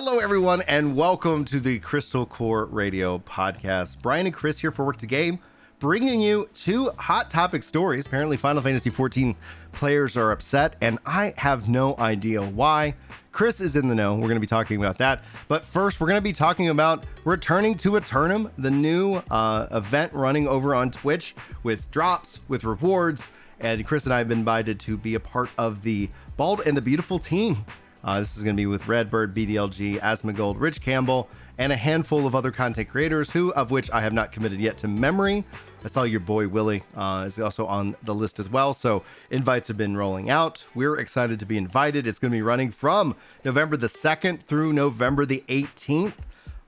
Hello, everyone, and welcome to the Crystal Core Radio podcast. Brian and Chris here for Work to Game, bringing you two hot topic stories. Apparently, Final Fantasy XIV players are upset, and I have no idea why. Chris is in the know. We're going to be talking about that. But first, we're going to be talking about returning to Aeternum, the new event running over on Twitch with drops, with rewards. And Chris and I have been invited to be a part of the Bald and the Beautiful team. This is going to be with Redbird, BDLG, Asmongold, Rich Campbell, and a handful of other content creators, of which I have not committed yet to memory. I saw your boy Willie is also on the list as well, so invites have been rolling out. We're excited to be invited. It's going to be running from November the 2nd through November the 18th.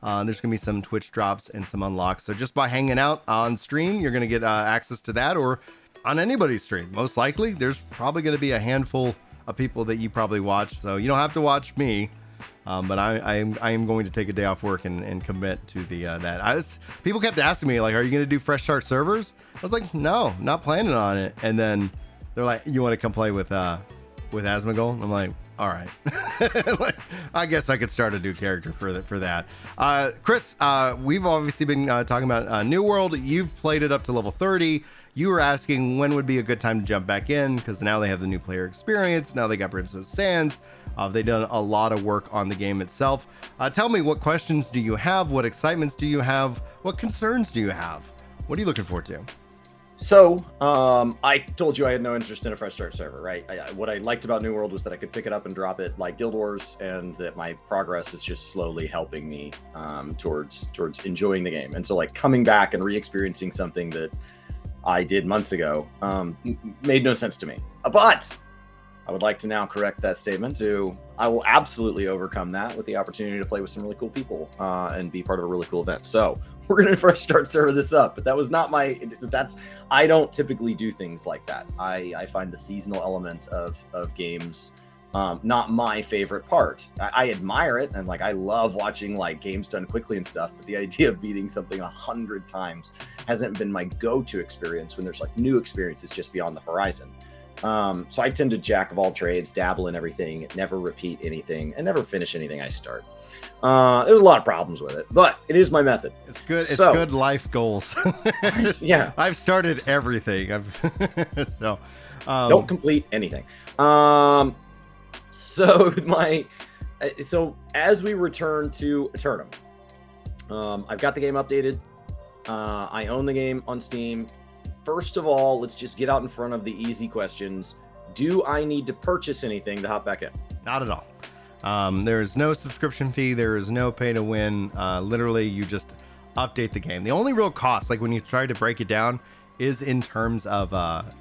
There's going to be some Twitch drops and some unlocks, so just by hanging out on stream, you're going to get access to that, or on anybody's stream. Most likely, there's probably going to be a handful of people that you probably watch, so you don't have to watch me, but I am going to take a day off work and commit to the that. People kept asking me, like, are you going to do fresh start servers? I was like, no, not planning on it. And then they're like, you want to come play with Asmongold? I'm like, all right. Like, I guess I could start a new character for that. Chris, we've obviously been talking about New World. You've played it up to level 30. You were asking when would be a good time to jump back in, because now they have the new player experience. Now they got Brimstone Sands. They've done a lot of work on the game itself. Tell me, what questions do you have? What excitements do you have? What concerns do you have? What are you looking forward to? So, I told you I had no interest in a fresh start server, right? What I liked about New World was that I could pick it up and drop it like Guild Wars, and that my progress is just slowly helping me towards enjoying the game. And so, like, coming back and re-experiencing something that I did months ago made no sense to me. But I would like to now correct that statement to I will absolutely overcome that with the opportunity to play with some really cool people and be part of a really cool event. So we're going to first start server this up, but that was not I don't typically do things like that. I find the seasonal element of games not my favorite part. I admire it, and like I love watching like games done quickly and stuff, but the idea of beating something 100 times hasn't been my go-to experience when there's like new experiences just beyond the horizon. So I tend to jack of all trades, dabble in everything, never repeat anything, and never finish anything I start. There's a lot of problems with it, but it is my method. It's good. It's good life goals. Yeah, I've started everything. Don't complete anything. So as we return to Aeternum, I've got the game updated. I own the game on Steam. First of all, let's just get out in front of the easy questions. Do I need to purchase anything to hop back in? Not at all. There is no subscription fee. There is no pay to win. Literally, you just update the game. The only real cost, like when you try to break it down, is in terms of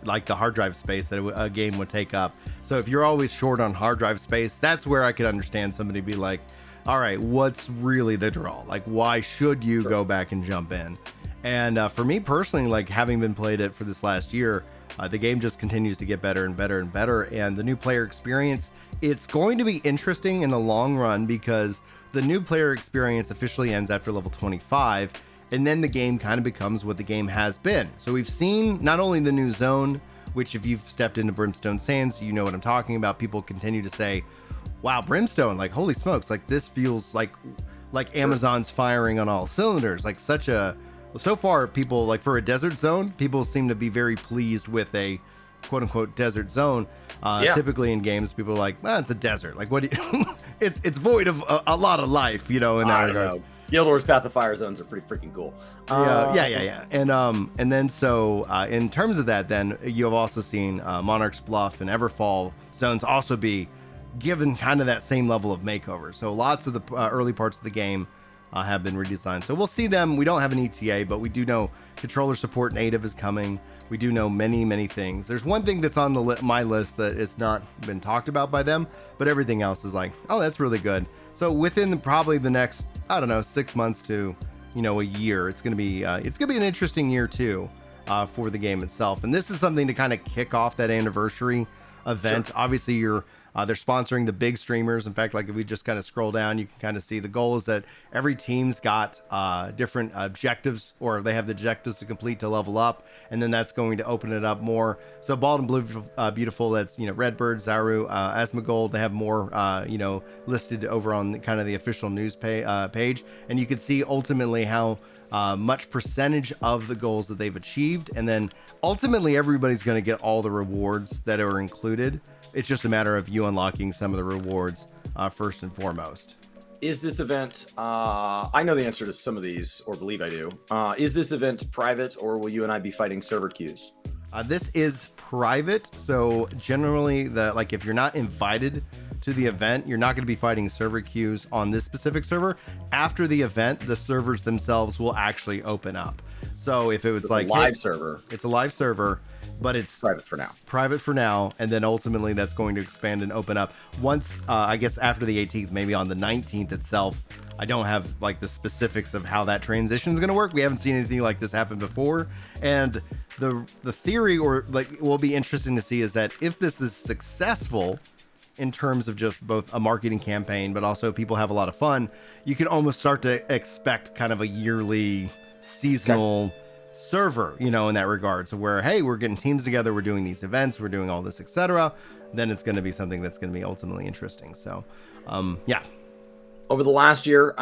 like the hard drive space that a game would take up. So if you're always short on hard drive space, that's where I could understand somebody be like, all right, what's really the draw? Like, why should you go back and jump in? And for me personally, like having been played it for this last year, the game just continues to get better and better and better. And the new player experience, it's going to be interesting in the long run, because the new player experience officially ends after level 25. And then the game kind of becomes what the game has been. So we've seen not only the new zone, which if you've stepped into Brimstone Sands, you know what I'm talking about. People continue to say, wow, Brimstone, like, holy smokes, like this feels like Amazon's firing on all cylinders. Like so far people, like for a desert zone, people seem to be very pleased with a quote unquote desert zone. Typically in games, people are like, well, it's a desert. Like what do you, it's void of a lot of life, in that regard. Guild Wars Path of Fire zones are pretty freaking cool. Yeah. And then so in terms of that, then you have also seen Monarch's Bluff and Everfall zones also be given kind of that same level of makeover. So lots of the early parts of the game have been redesigned. So we'll see them. We don't have an ETA, but we do know controller support native is coming. We do know many things. There's one thing that's on my list that is not been talked about by them, but everything else is like, oh, that's really good. So within probably the next, 6 months to, a year, it's gonna be an interesting year too, for the game itself. And this is something to kind of kick off that anniversary event. Sure. Obviously, you're They're sponsoring the big streamers. In fact, like if we just kind of scroll down, you can kind of see the goal is that every team's got different objectives, or they have the objectives to complete to level up, and then that's going to open it up more. So Bald and Blue Beautiful, that's, you know, Redbird, Zaru, Asmongold, they have more, you know, listed over on kind of the official news page, and you can see ultimately how much percentage of the goals that they've achieved, and then ultimately everybody's going to get all the rewards that are included. It's just a matter of you unlocking some of the rewards first and foremost. Is this event, I know the answer to some of these, or believe I do. Is this event private, or will you and I be fighting server queues? This is private, so generally, like if you're not invited to the event, you're not going to be fighting server queues on this specific server. After the event, the servers themselves will actually open up. So if it was like live server, it's a live server, but it's private for now. Private for now, and then ultimately that's going to expand and open up once, I guess after the 18th, maybe on the 19th itself. I don't have like the specifics of how that transition is going to work. We haven't seen anything like this happen before, and the theory, or like will be interesting to see, is that if this is successful in terms of just both a marketing campaign, but also people have a lot of fun, you can almost start to expect kind of a yearly seasonal server, you know, in that regard. So where, hey, we're getting teams together, we're doing these events, we're doing all this, etc. Then it's going to be something that's going to be ultimately interesting. So, yeah. Over the last year,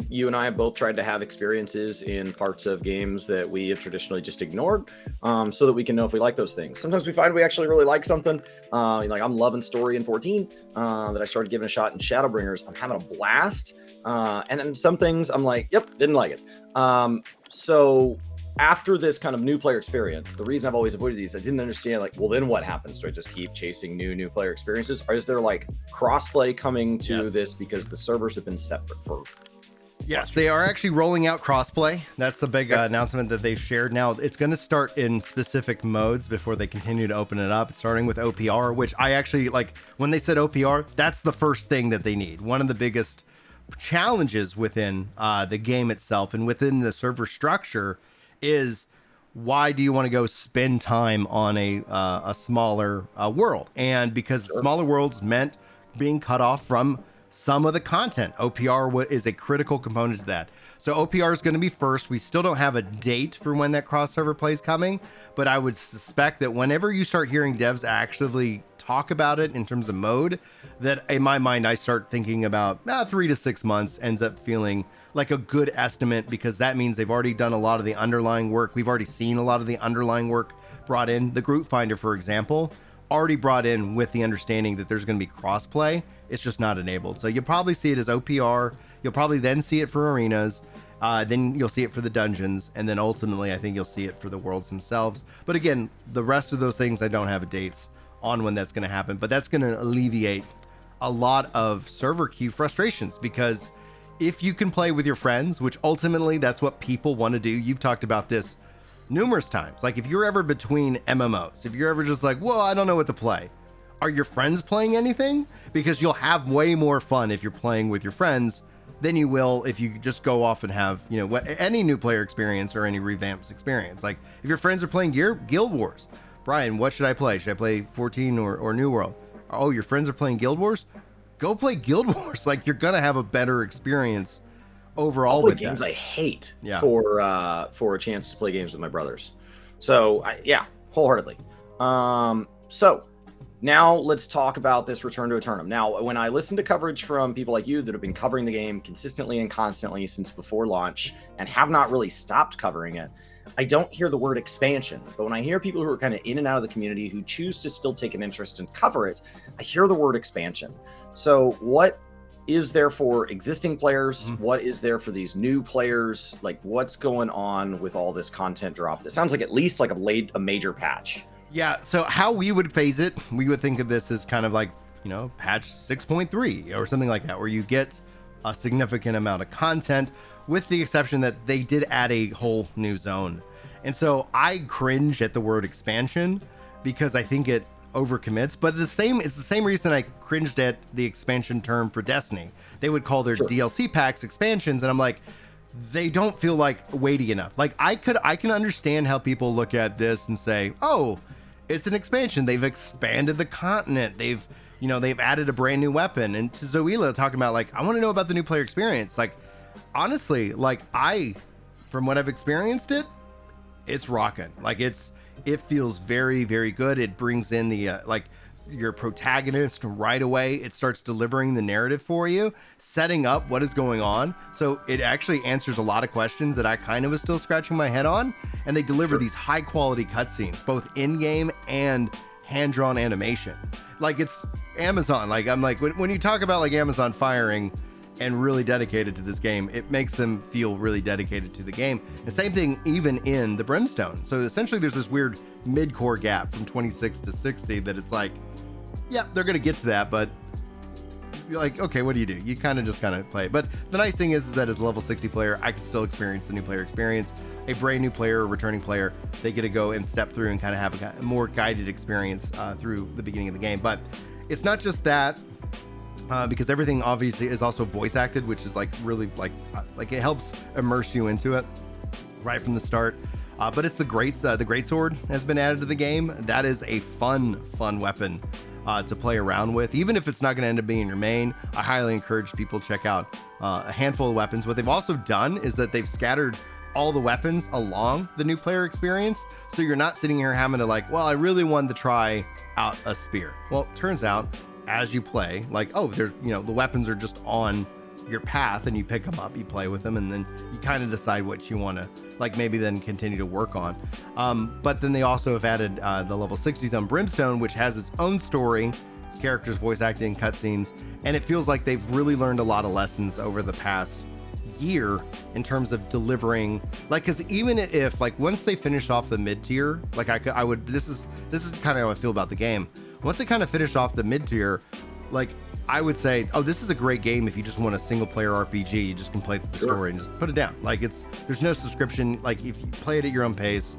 you and I have both tried to have experiences in parts of games that we have traditionally just ignored, so that we can know if we like those things. Sometimes we find we actually really like something. Like I'm loving Story in 14, that I started giving a shot in Shadowbringers. I'm having a blast. And then some things I'm like, yep, didn't like it. So after this kind of new player experience, the reason I've always avoided these, I didn't understand, like, well, then what happens? Do I just keep chasing new player experiences? Or is there like crossplay coming to this because the servers have been separate for? Yes, they are actually rolling out crossplay. That's the big announcement that they've shared. Now, it's going to start in specific modes before they continue to open it up. It's starting with OPR, which I actually like. When they said OPR, that's the first thing that they need. One of the biggest challenges within the game itself and within the server structure is, why do you want to go spend time on a smaller world? And because smaller worlds meant being cut off from some of the content. OPR is a critical component to that. So OPR is going to be first. We still don't have a date for when that cross server play is coming, but I would suspect that whenever you start hearing devs actively talk about it in terms of mode, that in my mind, I start thinking about 3 to 6 months ends up feeling like a good estimate, because that means they've already done a lot of the underlying work. We've already seen a lot of the underlying work brought in. The Group Finder, for example, already brought in with the understanding that there's going to be crossplay. It's just not enabled. So you'll probably see it as OPR. You'll probably then see it for arenas. Then you'll see it for the dungeons. And then ultimately, I think you'll see it for the worlds themselves. But again, the rest of those things, I don't have dates on when that's going to happen. But that's going to alleviate a lot of server queue frustrations, because if you can play with your friends, which ultimately that's what people want to do. You've talked about this numerous times. Like if you're ever between MMOs, if you're ever just like, well, I don't know what to play. Are your friends playing anything? Because you'll have way more fun if you're playing with your friends than you will if you just go off and have, you know, any new player experience or any revamped experience. Like if your friends are playing Guild Wars, Brian, what should I play? Should I play 14 or New World? Oh, your friends are playing Guild Wars? Go play Guild Wars. Like you're gonna have a better experience overall with games that. I hate for a chance to play games with my brothers. So wholeheartedly. So now let's talk about this return to Aeternum. Now, when I listen to coverage from people like you that have been covering the game consistently and constantly since before launch and have not really stopped covering it, I don't hear the word expansion. But when I hear people who are kind of in and out of the community who choose to still take an interest and cover it, I hear the word expansion. So what is there for existing players? What is there for these new players? Like what's going on with all this content drop? It sounds like at least like a major patch. Yeah, so how we would phase it, we would think of this as kind of like, you know, patch 6.3 or something like that, where you get a significant amount of content, with the exception that they did add a whole new zone. And so I cringe at the word expansion because I think it overcommits, but it's the same reason I cringed at the expansion term for Destiny. They would call their DLC packs expansions, and I'm like, they don't feel like weighty enough. Like I can understand how people look at this and say, oh, it's an expansion. They've expanded the continent. They've, they've added a brand new weapon. And to Zoila talking about like, I want to know about the new player experience. Like, honestly, like from what I've experienced it's rocking. Like it feels very, very good. It brings in the your protagonist right away. It starts delivering the narrative for you, setting up what is going on. So it actually answers a lot of questions that I kind of was still scratching my head on. And they deliver these high quality cutscenes, both in game and hand-drawn animation. Like, it's Amazon. Like, I'm like, when you talk about like Amazon firing and really dedicated to this game, it makes them feel really dedicated to the game. The same thing even in the Brimstone. So essentially there's this weird mid-core gap from 26 to 60 that it's like, yeah, they're going to get to that, but you're like, okay, what do? You kind of play it. But the nice thing is that as a level 60 player, I can still experience the new player experience. A brand new player, a returning player, they get to go and step through and kind of have a more guided experience through the beginning of the game. But it's not just that, because everything obviously is also voice acted, which is like really like it helps immerse you into it right from the start. But it's the greatsword has been added to the game. That is a fun weapon to play around with, even if it's not going to end up being your main. I highly encourage people to check out a handful of weapons. What they've also done is that they've scattered all the weapons along the new player experience, so you're not sitting here having to like, well, I really wanted to try out a spear. Well, it turns out as you play, like, oh, there's, the weapons are just on your path and you pick them up, you play with them, and then you kind of decide what you want to like maybe then continue to work on. But then they also have added the level 60s on Brimstone, which has its own story, its characters, voice acting, cutscenes, and it feels like they've really learned a lot of lessons over the past year in terms of delivering, like, because even if like once they finish off the mid tier, like I would this is kind of how I feel about the game. Once they kind of finish off the mid tier, like I would say, oh, this is a great game if you just want a single player RPG. You just can play through the story and just put it down. Like, there's no subscription. Like, if you play it at your own pace,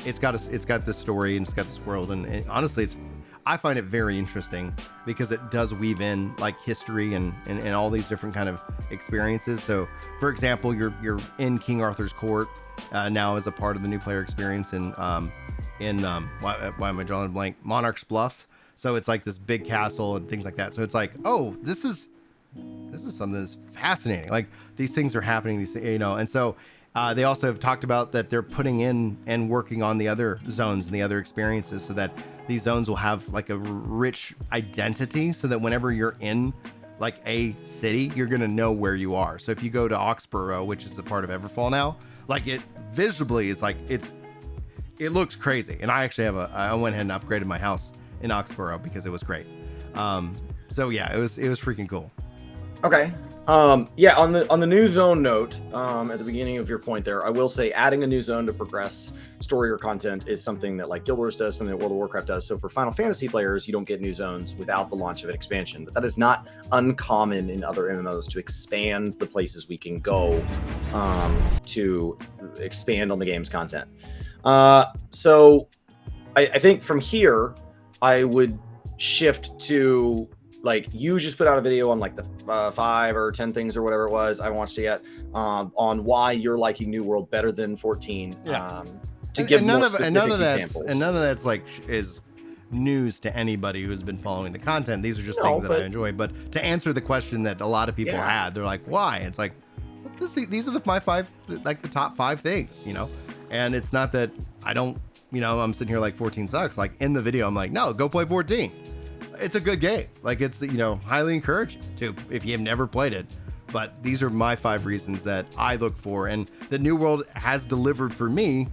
it's got this story and it's got this world. And honestly, I find it very interesting because it does weave in like history and all these different kind of experiences. So, for example, you're in King Arthur's court now as a part of the new player experience why am I drawing a blank? Monarch's Bluff. So it's like this big castle and things like that. So it's like, oh, this is something that's fascinating. Like, these things are happening, and so they also have talked about that they're putting in and working on the other zones and the other experiences so that these zones will have like a rich identity, so that whenever you're in like a city, you're going to know where you are. So if you go to Oxborough, which is a part of Everfall now, like, it visibly is like, it looks crazy. And I actually I went ahead and upgraded my house in Oxborough because it was great. So yeah, it was freaking cool. Okay. Yeah, on the new zone note, at the beginning of your point there, I will say adding a new zone to progress story or content is something that like Guild Wars does, something that World of Warcraft does. So for Final Fantasy players, you don't get new zones without the launch of an expansion, but that is not uncommon in other MMOs to expand the places we can go to expand on the game's content. So I think from here, I would shift to, like, you just put out a video on like the 5 or 10 things or whatever it was I watched it yet, on why you're liking New World better than 14. To give more specific examples. And none of that's like is news to anybody who's been following the content. These are just things that I enjoy. But to answer the question that a lot of people had, they're like, why? It's like, these are my 5, like the top 5 things, and it's not that I don't, I'm sitting here like 14 sucks. Like, in the video, I'm like, no, go play 14. It's a good game. Like, it's, highly encouraged to, if you have never played it. But these are my 5 reasons that I look for, and the New World has delivered for me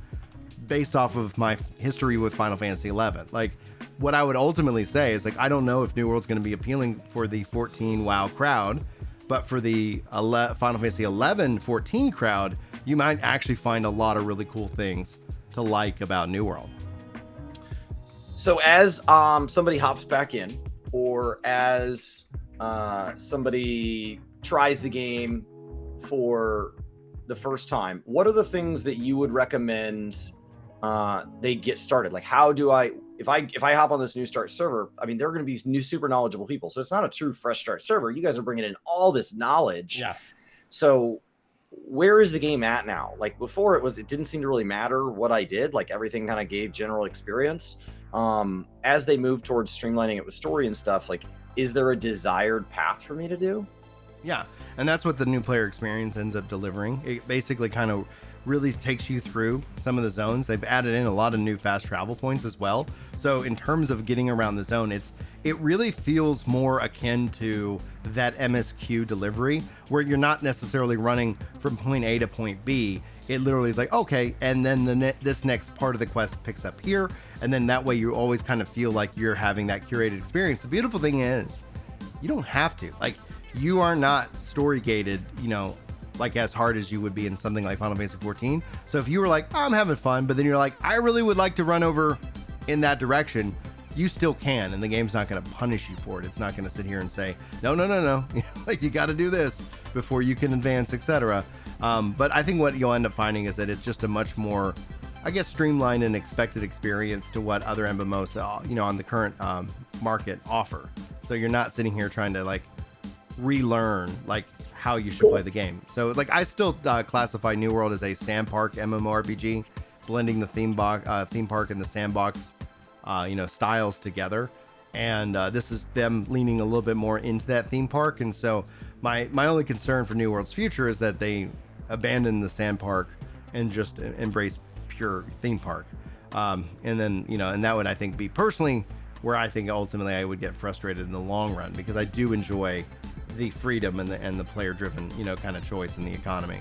based off of my history with Final Fantasy 11. Like, what I would ultimately say is, like, I don't know if New World's going to be appealing for the 14 WoW crowd, but for the Final Fantasy 11 14 crowd, you might actually find a lot of really cool things to like about New World. So as somebody hops back in, or as somebody tries the game for the first time, what are the things that you would recommend they get started? Like, how do if I hop on this new start server, I mean, they're going to be new, super knowledgeable people. So it's not a true fresh start server. You guys are bringing in all this knowledge. Yeah. So where is the game at now? Like, before it didn't seem to really matter what I did. Like, everything kind of gave general experience. As they move towards streamlining it with story and stuff, like, is there a desired path for me to do? Yeah, and that's what the new player experience ends up delivering. It basically kind of really takes you through some of the zones. They've added in a lot of new fast travel points as well. So in terms of getting around the zone, it really feels more akin to that MSQ delivery, where you're not necessarily running from point A to point B. It literally is like, okay, and then this next part of the quest picks up here, and then that way you always kind of feel like you're having that curated experience. The beautiful thing is, you don't have to. Like, you are not story gated, like as hard as you would be in something like Final Fantasy 14. So if you were like, I'm having fun, but then you're like, I really would like to run over in that direction, you still can, and the game's not going to punish you for it. It's not going to sit here and say, no, like you got to do this before you can advance, etc. But I think what you'll end up finding is that it's just a much more, I guess, streamlined and expected experience to what other MMOs, on the current market offer. So you're not sitting here trying to like relearn like how you should play the game. So like I still classify New World as a sandpark MMORPG, blending the theme park and the sandbox styles together. And this is them leaning a little bit more into that theme park. And so my only concern for New World's future is that they abandon the sandpark and just embrace pure theme park. And then, and that would, I think, be personally where I think ultimately I would get frustrated in the long run, because I do enjoy the freedom and the player driven, kind of choice in the economy.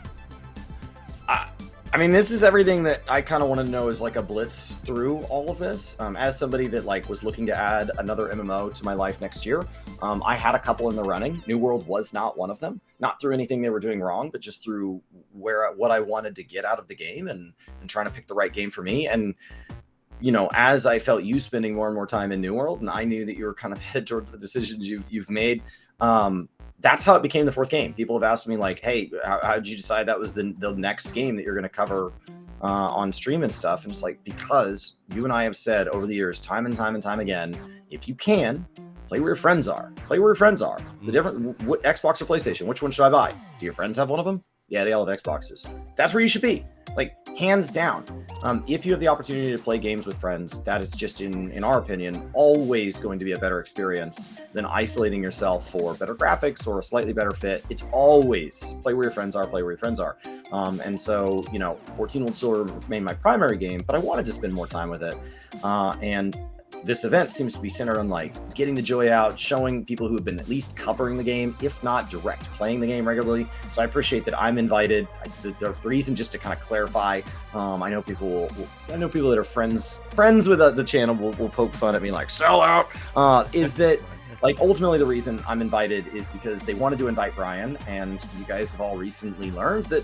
I mean, this is everything that I kind of want to know is like a blitz through all of this. As somebody that like was looking to add another MMO to my life next year, I had a couple in the running. New World was not one of them, not through anything they were doing wrong, but just through what I wanted to get out of the game and trying to pick the right game for me. And, as I felt you spending more and more time in New World, and I knew that you were kind of headed towards the decisions you've made, that's how it became the fourth game. People have asked me like, hey, how did you decide that was the next game that you're going to cover on stream and stuff? And it's like, because you and I have said over the years, time and time again, if you can, play where your friends are. Play where your friends are. The different, what Xbox or PlayStation, which one should I buy? Do your friends have one of them? Yeah, they all have Xboxes. That's where you should be. Like, hands down. If you have the opportunity to play games with friends, that is just, in our opinion, always going to be a better experience than isolating yourself for better graphics or a slightly better fit. It's always play where your friends are, play where your friends are. And so, 14 will still remain my primary game, but I wanted to spend more time with it. And this event seems to be centered on like getting the joy out, showing people who have been at least covering the game, if not direct playing the game regularly. So I appreciate that I'm invited. The reason, just to kind of clarify, I know people that are friends with the channel will poke fun at me like sell out. Is that like ultimately the reason I'm invited is because they wanted to invite Brian, and you guys have all recently learned that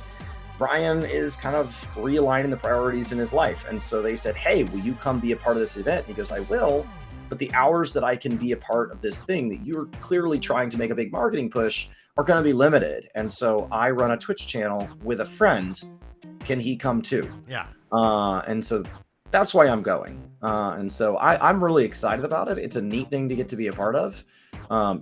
Brian is kind of realigning the priorities in his life. And so they said, hey, will you come be a part of this event? And he goes, I will, but the hours that I can be a part of this thing that you're clearly trying to make a big marketing push are going to be limited. And so I run a Twitch channel with a friend. Can he come too? Yeah. And so that's why I'm going. And so I'm really excited about it. It's a neat thing to get to be a part of.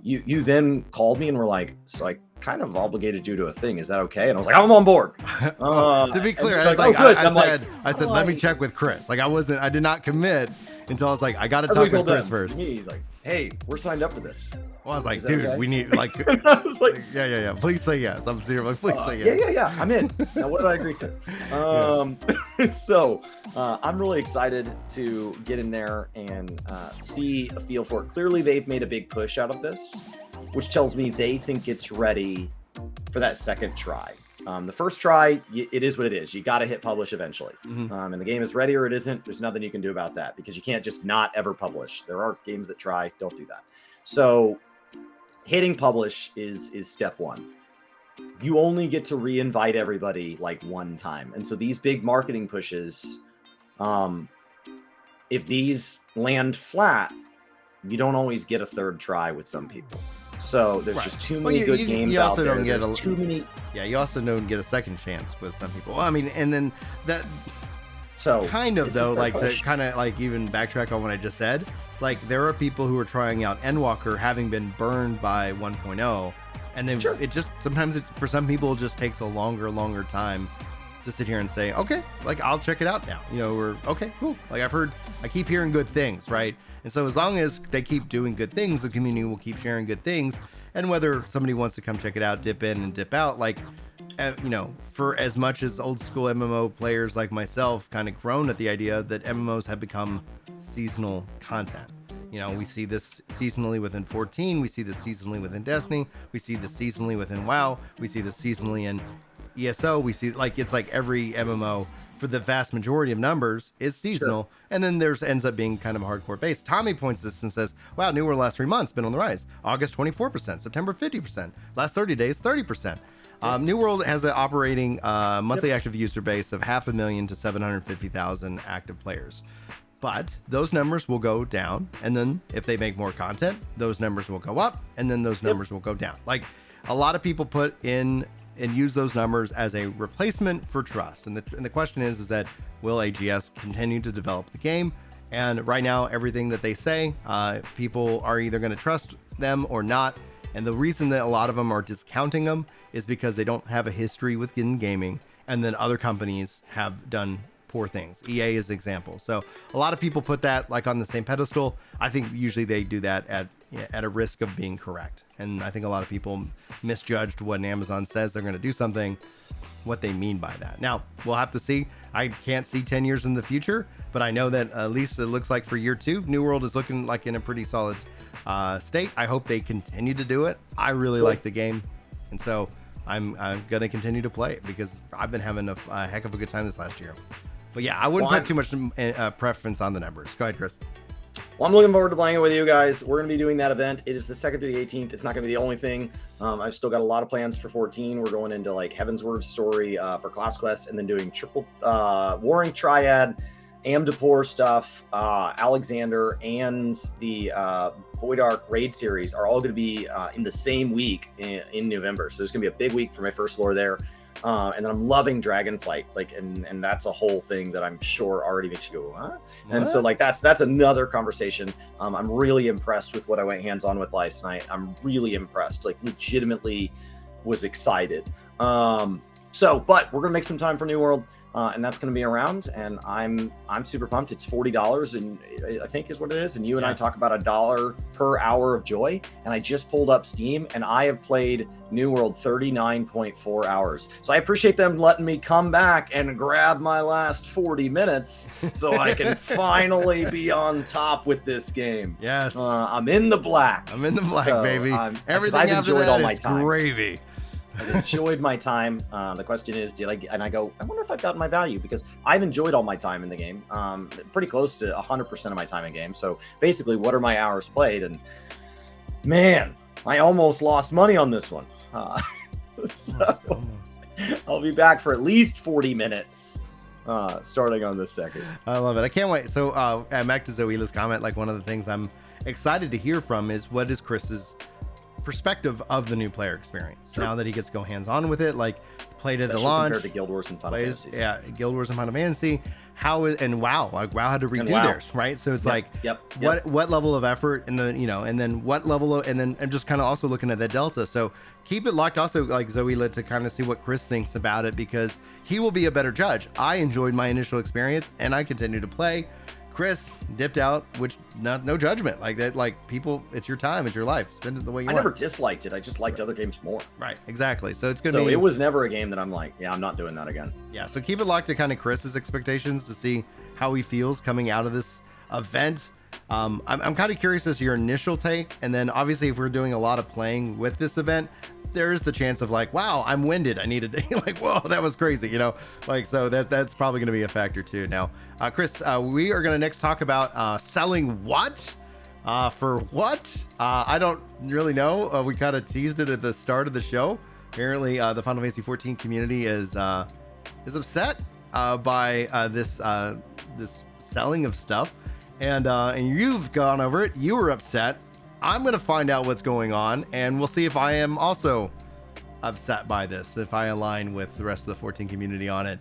You then called me and were like, so I kind of obligated you to a thing. Is that okay? And I was like, I'm on board. To be clear, I said, let me check with Chris. Like I did not commit until I was like, I got to talk with Chris first. He's like, hey, we're signed up for this. Well, I was like, dude, okay? We need like, I was like, yeah. Please say yes. I'm serious. Like, please say yes. Yeah. I'm in. Now, what did I agree to? So I'm really excited to get in there and see a feel for it. Clearly, they've made a big push out of this, which tells me they think it's ready for that second try. The first try, it is what it is. You got to hit publish eventually. Mm-hmm. And the game is ready or it isn't. There's nothing you can do about that because you can't just not ever publish. There are games that try. Don't do that. So hitting publish is step one. You only get to re-invite everybody like one time. And so these big marketing pushes, if these land flat, you don't always get a third try with some people. So there's just too many good games out there. There's too many. Yeah, you also don't get a second chance with some people. Well, I mean, and then that. So kind of though, like push. To kind of like even backtrack on what I just said. Like there are people who are trying out Endwalker having been burned by 1.0, and then it just sometimes for some people it just takes a longer time to sit here and say, okay, like I'll check it out now. We're okay, cool. Like I keep hearing good things, right? And so as long as they keep doing good things, the community will keep sharing good things. And whether somebody wants to come check it out, dip in and dip out, like, you know, for as much as old school MMO players like myself kind of groan at the idea that MMOs have become seasonal content. You know, we see this seasonally within 14, we see this seasonally within Destiny, we see this seasonally within WoW, we see this seasonally in ESO, we see, like, it's like every MMO for the vast majority of numbers is seasonal. Sure. And then there's ends up being kind of a hardcore base. Tommy points this and says, wow, New World last 3 months been on the rise. August 24%, September 50%, last 30 days 30%. New World has an operating monthly active user base of 500,000 to 750,000 active players. But those numbers will go down, and then if they make more content, those numbers will go up, and then those numbers will go down. Like, a lot of people put in and use those numbers as a replacement for trust. And the question is that will AGS continue to develop the game? And right now, everything that they say, people are either going to trust them or not. And the reason that a lot of them are discounting them is because they don't have a history within gaming, and then other companies have done poor things. EA is an example. So a lot of people put that like on the same pedestal. I think usually they do that at a risk of being correct. And I think a lot of people misjudged when Amazon says they're going to do something, what they mean by that. Now, we'll have to see. I can't see 10 years in the future, but I know that at least it looks like for year 2, New World is looking like in a pretty solid state. I hope they continue to do it. I really like the game. And so I'm going to continue to play it because I've been having a heck of a good time this last year. But yeah, I wouldn't put too much preference on the numbers. Go ahead, Chris. Well, I'm looking forward to playing it with you guys. We're going to be doing that event. It is the 2nd through the 18th. It's not going to be the only thing. I've still got a lot of plans for 14. We're going into like Heavensward story for class quests, and then doing triple Warring Triad, Amdapor stuff, Alexander, and the Void Ark raid series are all going to be in the same week in November. So there's going to be a big week for my first lore there. And then I'm loving Dragonflight, like, and that's a whole thing that I'm sure already makes you go, huh? And so like that's another conversation. I'm really impressed with what I went hands on with last night. I'm really impressed, like legitimately was excited. But we're gonna make some time for New World. And that's going to be around, and I'm super pumped. It's $40, and I think is what it is. And you and I talk about $1 per hour of joy. And I just pulled up Steam, and I have played New World 39.4 hours. So I appreciate them letting me come back and grab my last 40 minutes, so I can finally be on top with this game. Yes, I'm in the black. I'm in the black, so, baby. Everything I've after enjoyed that all my is time. Gravy. I've enjoyed my time. The question is, I wonder if I've gotten my value, because I've enjoyed all my time in the game. Pretty close to 100% of my time in game. So basically, what are my hours played? And man, I almost lost money on this one. So I'll be back for at least 40 minutes starting on the 2nd. I love it. I can't wait. So back to Zoela's comment, like one of the things I'm excited to hear from is what is Chris's perspective of the new player experience. Sure. Now that he gets to go hands-on with it, like played at the launch compared to Guild Wars and Final Fantasy. Yeah, Guild Wars and Final Fantasy. And WoW, like WoW had to redo theirs, right? So it's what level of effort, and then and then what level of, and just kind of also looking at that delta. So keep it locked also, like Zoela, to kind of see what Chris thinks about it, because he will be a better judge. I enjoyed my initial experience and I continue to play. Chris dipped out, which no judgment, like that, like people, it's your time, it's your life, spend it the way you want. I never disliked it. I just liked other games more. Right, exactly. So it's gonna be. It was never a game that I'm like, yeah, I'm not doing that again. Yeah. So keep it locked to kind of Chris's expectations to see how he feels coming out of this event. I'm kind of curious as to your initial take, and then obviously if we're doing a lot of playing with this event, there is the chance of like, wow, I'm winded. I need a day. Like, whoa, that was crazy, like, so that's probably going to be a factor too. Now, Chris, we are going to next talk about selling what for what? I don't really know. We kind of teased it at the start of the show. Apparently, the Final Fantasy 14 community is upset by this selling of stuff, and you've gone over it. You were upset. I'm going to find out what's going on, and we'll see if I am also upset by this, if I align with the rest of the 14 community on it.